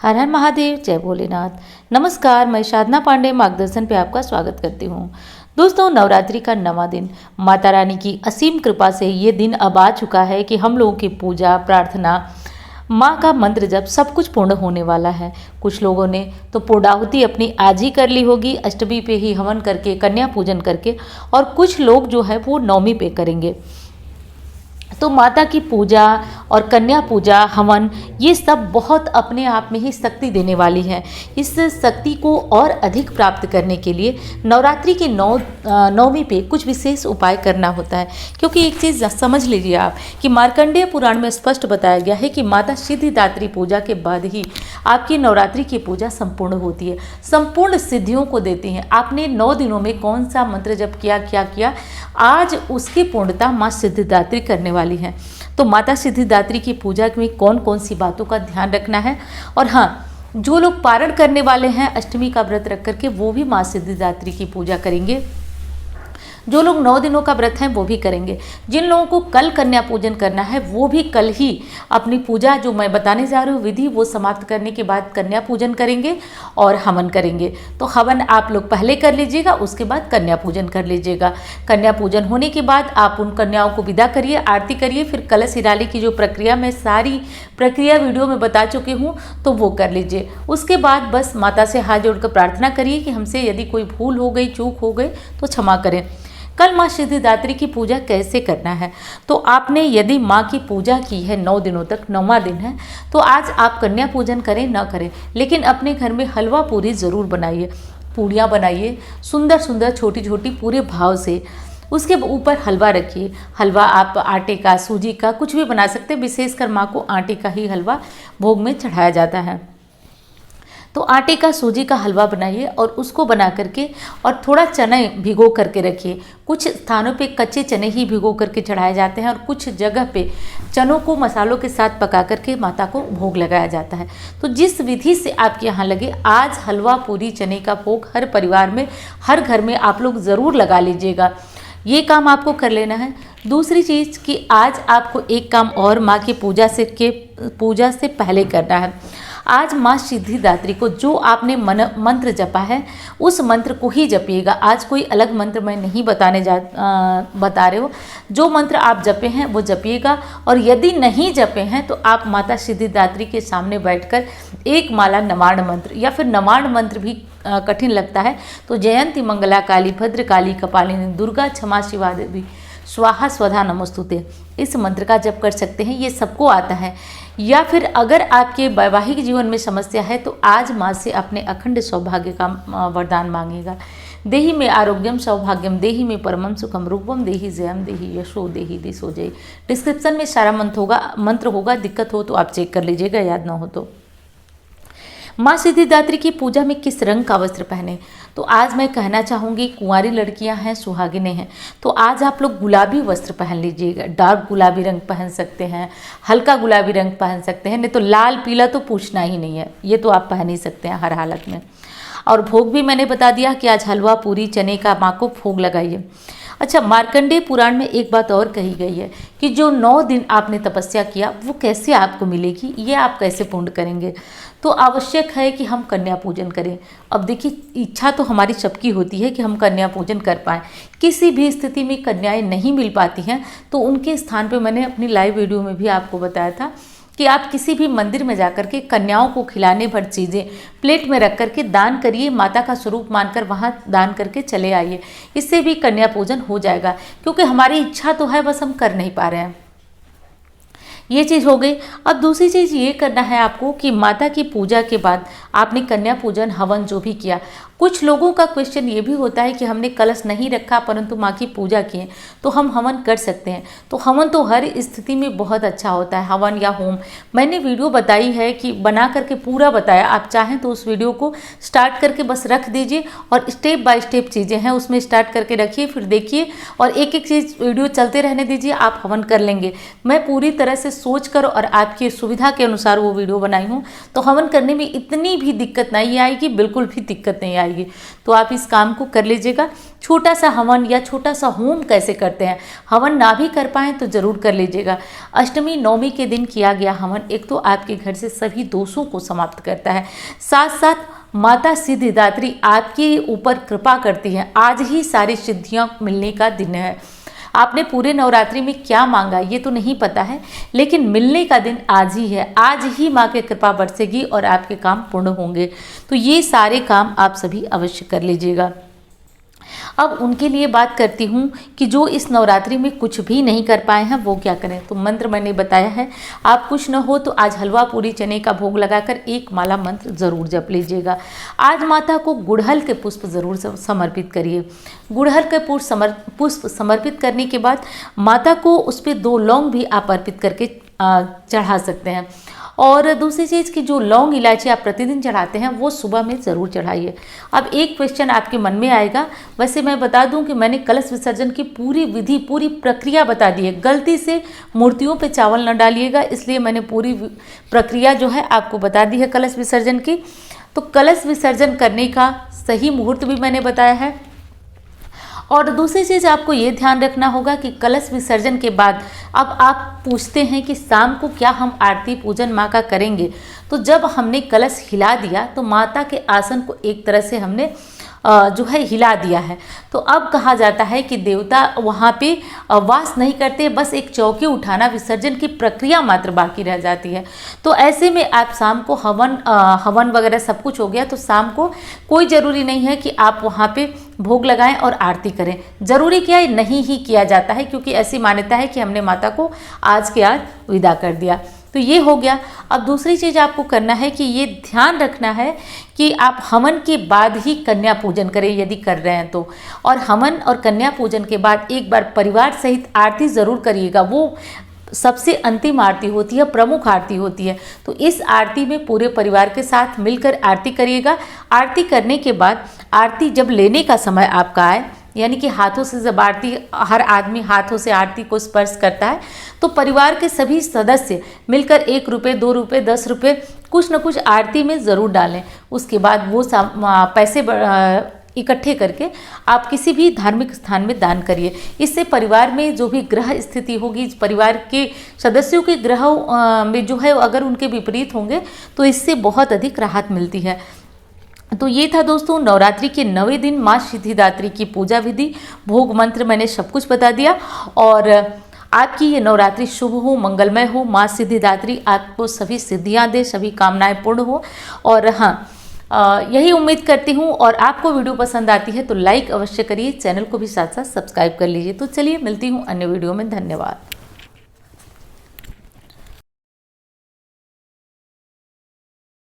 हर हर महादेव, जय भोलेनाथ। नमस्कार, मैं साधना पांडे मार्गदर्शन पे आपका स्वागत करती हूँ। दोस्तों, नवरात्रि का 9वां दिन माता रानी की असीम कृपा से ये दिन अब आ चुका है कि हम लोगों की पूजा प्रार्थना, माँ का मंत्र जप सब कुछ पूर्ण होने वाला है। कुछ लोगों ने तो पूर्णाहुति अपनी आज ही कर ली होगी, अष्टमी पे ही हवन करके, कन्या पूजन करके, और कुछ लोग जो है वो नवमी पे करेंगे। तो माता की पूजा और कन्या पूजा, हवन, ये सब बहुत अपने आप में ही शक्ति देने वाली है। इस शक्ति को और अधिक प्राप्त करने के लिए नवरात्रि के नवमी पे कुछ विशेष उपाय करना होता है। क्योंकि एक चीज़ समझ लीजिए आप कि मार्कंडेय पुराण में स्पष्ट बताया गया है कि माता सिद्धिदात्री पूजा के बाद ही आपकी नवरात्रि की पूजा संपूर्ण होती है, संपूर्ण सिद्धियों को देती हैं। आपने 9 दिनों में कौन सा मंत्र जप किया, क्या किया, आज उसकी पूर्णता माँ सिद्धिदात्री करने वाली है। तो माता सिद्धिदात्री की पूजा में कौन कौन सी बातों का ध्यान रखना है। और हाँ, जो लोग पारण करने वाले हैं अष्टमी का व्रत रख करके, वो भी माँ सिद्धिदात्री की पूजा करेंगे। जो लोग 9 दिनों का व्रत हैं वो भी करेंगे। जिन लोगों को कल कन्या पूजन करना है वो भी कल ही अपनी पूजा, जो मैं बताने जा रही हूँ विधि, वो समाप्त करने के बाद कन्या पूजन करेंगे और हवन करेंगे। तो हवन आप लोग पहले कर लीजिएगा, उसके बाद कन्या पूजन कर लीजिएगा। कन्या पूजन होने के बाद आप उन कन्याओं को विदा करिए, आरती करिए, फिर कलश हिराने की जो प्रक्रिया, मैं सारी प्रक्रिया वीडियो में बता चुकी हूँ, तो वो कर लीजिए। उसके बाद बस माता से हाथ जोड़कर प्रार्थना करिए कि हमसे यदि कोई भूल हो गई, चूक हो गई तो क्षमा करें। कल माँ सिद्धिदात्री की पूजा कैसे करना है, तो आपने यदि माँ की पूजा की है 9 दिनों तक, 9वां दिन है, तो आज आप कन्या पूजन करें न करें, लेकिन अपने घर में हलवा पूरी ज़रूर बनाइए। पूड़ियाँ बनाइए सुंदर सुंदर, छोटी छोटी, पूरे भाव से। उसके ऊपर हलवा रखिए। हलवा आप आटे का, सूजी का, कुछ भी बना सकते हैं। विशेषकर माँ को आटे का ही हलवा भोग में चढ़ाया जाता है। तो आटे का, सूजी का हलवा बनाइए और उसको बना करके, और थोड़ा चने भिगो करके रखिए। कुछ स्थानों पे कच्चे चने ही भिगो करके चढ़ाए जाते हैं और कुछ जगह पे चनों को मसालों के साथ पका करके माता को भोग लगाया जाता है। तो जिस विधि से आपके यहाँ लगे, आज हलवा पूरी चने का भोग हर परिवार में, हर घर में आप लोग ज़रूर लगा लीजिएगा। ये काम आपको कर लेना है। दूसरी चीज़ कि आज आपको एक काम और माँ की पूजा से पहले करना है। आज माँ सिद्धिदात्री को जो आपने मंत्र जपा है, उस मंत्र को ही जपिएगा। आज कोई अलग मंत्र मैं नहीं बता रहे हो। जो मंत्र आप जपे हैं वो जपिएगा, और यदि नहीं जपे हैं तो आप माता सिद्धिदात्री के सामने बैठकर एक माला नवाण मंत्र, या फिर नवाण मंत्र भी कठिन लगता है तो जयंती मंगला काली भद्र काली कपालिनी दुर्गा क्षमा शिवा देवी स्वाहा स्वधा नमस्तुते, इस मंत्र का जप कर सकते हैं। ये सबको आता है। या फिर अगर आपके वैवाहिक जीवन में समस्या है तो आज माँ से अपने अखंड सौभाग्य का वरदान मांगेगा। देहि में आरोग्यम सौभाग्यम, देहि में परमम सुखम, रूपम देहि जयम, देहि यशो, देहि दिशो जय। डिस्क्रिप्शन में सारा मंत्र होगा। दिक्कत हो तो आप चेक कर लीजिएगा, याद ना हो तो। माँ सिद्धिदात्री की पूजा में किस रंग का वस्त्र पहने, तो आज मैं कहना चाहूँगी, कुंवारी लड़कियां हैं, सुहागिनें हैं, तो आज आप लोग गुलाबी वस्त्र पहन लीजिएगा। डार्क गुलाबी रंग पहन सकते हैं, हल्का गुलाबी रंग पहन सकते हैं, नहीं तो लाल पीला तो पूछना ही नहीं है, ये तो आप पहन ही सकते हैं हर हालत में। और भोग भी मैंने बता दिया कि आज हलवा पूरी चने का माँ को भोग लगाइए। अच्छा, मार्कंडेय पुराण में एक बात और कही गई है कि जो 9 दिन आपने तपस्या किया वो कैसे आपको मिलेगी, ये आप कैसे पूर्ण करेंगे। तो आवश्यक है कि हम कन्या पूजन करें। अब देखिए, इच्छा तो हमारी सबकी होती है कि हम कन्या पूजन कर पाएँ। किसी भी स्थिति में कन्याएं नहीं मिल पाती हैं तो उनके स्थान पे मैंने अपनी लाइव वीडियो में भी आपको बताया था कि आप किसी भी मंदिर में जाकर के कन्याओं को खिलाने भर चीज़ें प्लेट में रख करके दान करिए। माता का स्वरूप मानकर वहाँ दान करके चले आइए। इससे भी कन्या पूजन हो जाएगा, क्योंकि हमारी इच्छा तो है, बस हम कर नहीं पा रहे हैं। ये चीज़ हो गई। अब दूसरी चीज़ ये करना है आपको कि माता की पूजा के बाद आपने कन्या पूजन, हवन जो भी किया, कुछ लोगों का क्वेश्चन ये भी होता है कि हमने कलश नहीं रखा परंतु माँ की पूजा की है, तो हम हवन कर सकते हैं। तो हवन तो हर स्थिति में बहुत अच्छा होता है, हवन या होम। मैंने वीडियो बताई है कि बना करके पूरा बताया। आप चाहें तो उस वीडियो को स्टार्ट करके बस रख दीजिए, और स्टेप बाय स्टेप चीज़ें हैं उसमें स्टार्ट करके रखिए, फिर देखिए, और एक एक चीज़ वीडियो चलते रहने दीजिए, आप हवन कर लेंगे। मैं पूरी तरह से सोचकर और आपकी सुविधा के अनुसार वो वीडियो बनाई हूँ, तो हवन करने में इतनी भी दिक्कत नहीं आएगी, बिल्कुल भी दिक्कत नहीं आएगी। तो आप इस काम को कर लीजिएगा। छोटा सा हवन या छोटा सा होम कैसे करते हैं, हवन ना भी कर पाएँ तो ज़रूर कर लीजिएगा। अष्टमी नवमी के दिन किया गया हवन एक तो आपके घर से सभी दोषों को समाप्त करता है, साथ साथ माता सिद्धिदात्री आपके ऊपर कृपा करती है। आज ही सारी सिद्धियां मिलने का दिन है। आपने पूरे नवरात्रि में क्या मांगा ये तो नहीं पता है, लेकिन मिलने का दिन आज ही है। आज ही माँ की कृपा बरसेगी और आपके काम पूर्ण होंगे। तो ये सारे काम आप सभी अवश्य कर लीजिएगा। अब उनके लिए बात करती हूँ कि जो इस नवरात्रि में कुछ भी नहीं कर पाए हैं वो क्या करें। तो मंत्र मैंने बताया है, आप कुछ न हो तो आज हलवा पूरी चने का भोग लगाकर एक माला मंत्र ज़रूर जप लीजिएगा। आज माता को गुड़हल के पुष्प ज़रूर समर्पित करिए। गुड़हल के पुष्प समर्पित करने के बाद माता को उस पर 2 लौंग भी आप अर्पित करके चढ़ा सकते हैं। और दूसरी चीज़ कि जो लौंग इलायची आप प्रतिदिन चढ़ाते हैं वो सुबह में ज़रूर चढ़ाइए। अब एक क्वेश्चन आपके मन में आएगा, वैसे मैं बता दूं कि मैंने कलश विसर्जन की पूरी विधि पूरी प्रक्रिया बता दी है। गलती से मूर्तियों पे चावल न डालिएगा, इसलिए मैंने पूरी प्रक्रिया जो है आपको बता दी है कलश विसर्जन की। तो कलश विसर्जन करने का सही मुहूर्त भी मैंने बताया है। और दूसरी चीज़ आपको ये ध्यान रखना होगा कि कलश विसर्जन के बाद अब आप पूछते हैं कि शाम को क्या हम आरती पूजन माँ का करेंगे। तो जब हमने कलश हिला दिया तो माता के आसन को एक तरह से हमने जो है हिला दिया है। तो अब कहा जाता है कि देवता वहाँ पे वास नहीं करते, बस एक चौकी उठाना विसर्जन की प्रक्रिया मात्र बाकी रह जाती है। तो ऐसे में आप शाम को हवन वगैरह सब कुछ हो गया, तो शाम को कोई ज़रूरी नहीं है कि आप वहाँ पे भोग लगाएं और आरती करें। ज़रूरी क्या है, नहीं ही किया जाता है, क्योंकि ऐसी मान्यता है कि हमने माता को आज के आज विदा कर दिया। तो ये हो गया। अब दूसरी चीज़ आपको करना है कि ये ध्यान रखना है कि आप हवन के बाद ही कन्या पूजन करें यदि कर रहे हैं तो। और हवन और कन्या पूजन के बाद एक बार परिवार सहित आरती ज़रूर करिएगा। वो सबसे अंतिम आरती होती है, प्रमुख आरती होती है। तो इस आरती में पूरे परिवार के साथ मिलकर आरती करिएगा। आरती करने के बाद आरती जब लेने का समय आपका आए, यानी कि हाथों से जब आरती, हर आदमी हाथों से आरती को स्पर्श करता है, तो परिवार के सभी सदस्य मिलकर 1 रुपये 2 रुपये 10 रुपये कुछ न कुछ आरती में ज़रूर डालें। उसके बाद वो पैसे इकट्ठे करके आप किसी भी धार्मिक स्थान में दान करिए। इससे परिवार में जो भी ग्रह स्थिति होगी, परिवार के सदस्यों के ग्रह में जो है अगर उनके विपरीत होंगे तो इससे बहुत अधिक राहत मिलती है। तो ये था दोस्तों नवरात्रि के 9वें दिन माँ सिद्धिदात्री की पूजा विधि, भोग मंत्र मैंने सब कुछ बता दिया। और आपकी ये नवरात्रि शुभ हो, मंगलमय हो। माँ सिद्धिदात्री आपको सभी सिद्धियाँ दे, सभी कामनाएं पूर्ण हो। और हाँ, यही उम्मीद करती हूँ। और आपको वीडियो पसंद आती है तो लाइक अवश्य करिए, चैनल को भी साथ साथ सब्सक्राइब कर लीजिए। तो चलिए मिलती हूँ अन्य वीडियो में। धन्यवाद।